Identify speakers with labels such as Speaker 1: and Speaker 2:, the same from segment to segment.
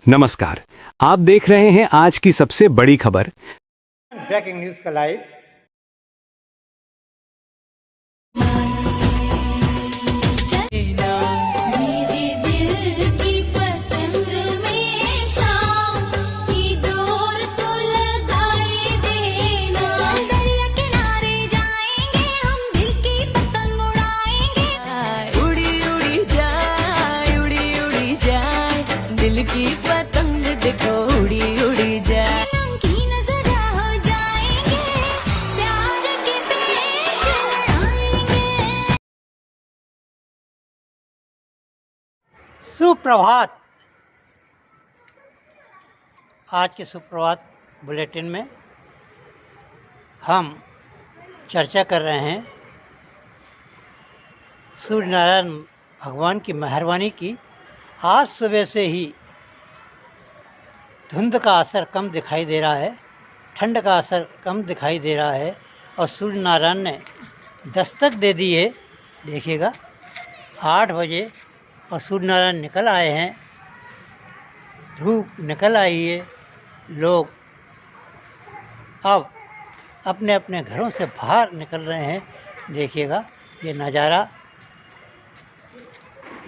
Speaker 1: नमस्कार, आप देख रहे हैं आज की सबसे बड़ी खबर।
Speaker 2: ब्रेकिंग न्यूज का लाइव।
Speaker 3: मेरे दिल की पतंग में शाम की डोर तो लगाए देना। दरिया किनारे जाएंगे हम, दिल की पतंग उड़ाएंगे।
Speaker 4: उड़ी उड़ी जाए, उड़ी उड़ी जाए, दिल की पतंग देखो उड़ी उड़ी जाए।
Speaker 3: नमकीन सजा हो जाएंगे, प्यार के पेच लड़ाएंगे।
Speaker 2: सुप्रभात। आज के सुप्रभात बुलेटिन में हम चर्चा कर रहे हैं सूर्य नारायण भगवान की मेहरबानी की। आज सुबह से ही धुंध का असर कम दिखाई दे रहा है, ठंड का असर कम दिखाई दे रहा है और सूर्य नारायण ने दस्तक दे दी है। देखिएगा 8 बजे और सूर्य नारायण निकल आए हैं, धूप निकल आई है। लोग अब अपने अपने घरों से बाहर निकल रहे हैं। देखिएगा ये नज़ारा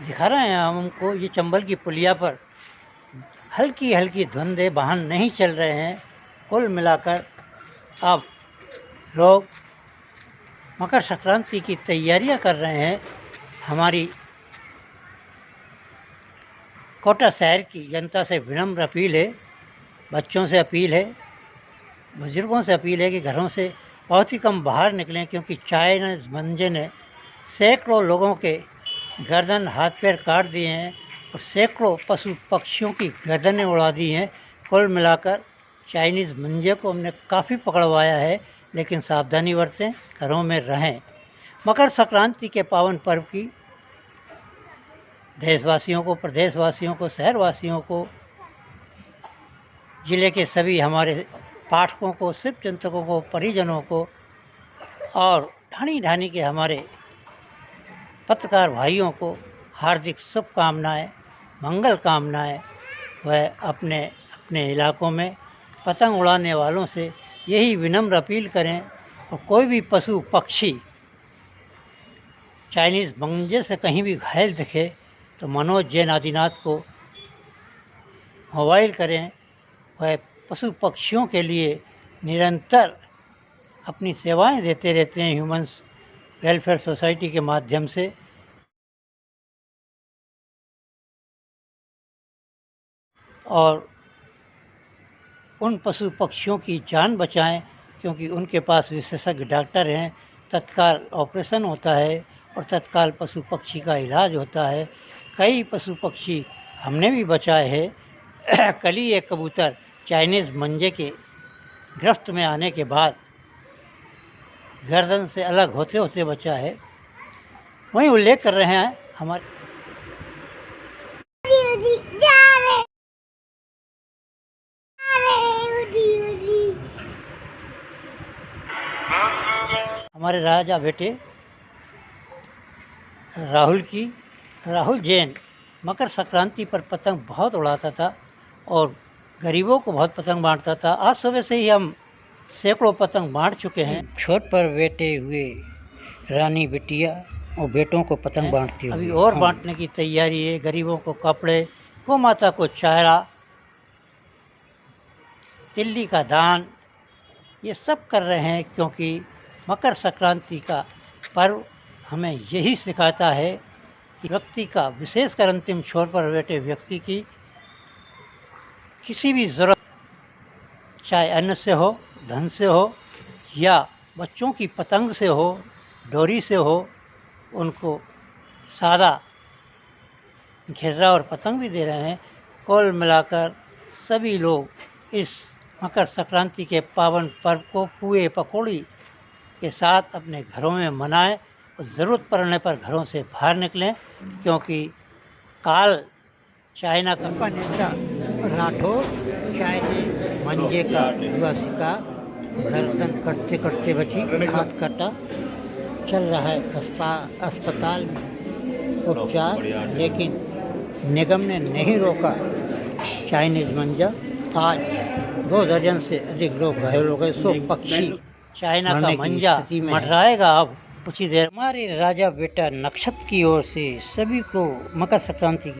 Speaker 2: दिखा रहे हैं हमको। ये चंबल की पुलिया पर हल्की हल्की धुंधे वाहन नहीं चल रहे हैं। कुल मिलाकर अब लोग मकर संक्रांति की तैयारियां कर रहे हैं। हमारी कोटा शहर की जनता से विनम्र अपील है, बच्चों से अपील है, बुजुर्गों से अपील है कि घरों से बहुत ही कम बाहर निकलें, क्योंकि चाइनीज मंजे ने सैकड़ों लोगों के गर्दन हाथ पैर काट दिए हैं और सैकड़ों पशु पक्षियों की गर्दनें उड़ा दी हैं। कुल मिलाकर चाइनीज़ मंजे को हमने काफ़ी पकड़वाया है, लेकिन सावधानी बरतें, घरों में रहें। मकर संक्रांति के पावन पर्व की देशवासियों को, प्रदेशवासियों को, शहरवासियों को, ज़िले के सभी हमारे पाठकों को, शिव चिंतकों को, परिजनों को और ढाणी ढाणी के हमारे पत्रकार भाइयों को हार्दिक शुभकामनाएँ, मंगल कामनाएँ। वह अपने अपने इलाकों में पतंग उड़ाने वालों से यही विनम्र अपील करें और कोई भी पशु पक्षी चाइनीज़ मंजे से कहीं भी घायल दिखे तो मनोज जैन आदिनाथ को मोबाइल करें। वह पशु पक्षियों के लिए निरंतर अपनी सेवाएं देते रहते हैं ह्यूमन्स वेलफेयर सोसाइटी के माध्यम से। और उन पशु पक्षियों की जान बचाएं, क्योंकि उनके पास विशेषज्ञ डॉक्टर हैं। तत्काल ऑपरेशन होता है और तत्काल पशु पक्षी का इलाज होता है। कई पशु पक्षी हमने भी बचाए हैं। कल ही एक कबूतर चाइनीज़ मंजे के गिरफ्त में आने के बाद गर्दन से अलग होते होते बचा है। वहीं उल्लेख कर रहे हैं हमारे राजा बेटे राहुल जैन मकर संक्रांति पर पतंग बहुत उड़ाता था और गरीबों को बहुत पतंग बांटता था। आज सुबह से ही हम सैकड़ों पतंग बांट चुके हैं। छोट पर बैठे हुए रानी बिटिया और बेटों को पतंग बांटती हुई अभी और बांटने की तैयारी है। गरीबों को कपड़े, गौ माता को चारा, तिल्ली का दान, ये सब कर रहे हैं, क्योंकि मकर संक्रांति का पर्व हमें यही सिखाता है कि व्यक्ति का, विशेषकर अंतिम छोर पर बैठे व्यक्ति की किसी भी ज़रूरत, चाहे अन्न से हो, धन से हो या बच्चों की पतंग से हो, डोरी से हो, उनको सादा घेरा और पतंग भी दे रहे हैं। कुल मिलाकर सभी लोग इस मकर संक्रांति के पावन पर्व को पुए पकौड़ी के साथ अपने घरों में मनाएं और ज़रूरत पड़ने पर घरों से बाहर निकलें, क्योंकि काल चाइना का नेता राठौर चाइनीज मंजे का हुआ शिकार, गर्दन कटते कटते बची, हाथ कटा, चल रहा है अस्पताल में उपचार, लेकिन निगम ने नहीं रोका चाइनीज मंजा। आज 2 दर्जन से अधिक लोग घायल हो गए। 100 पक्षी चाइना का
Speaker 5: मरने की
Speaker 2: मंजा
Speaker 5: स्थिति में है।
Speaker 2: मंडराएगा अब कुछ ही देर। हमारे राजा बेटा नक्षत्र की ओर से सभी को मकर संक्रांति की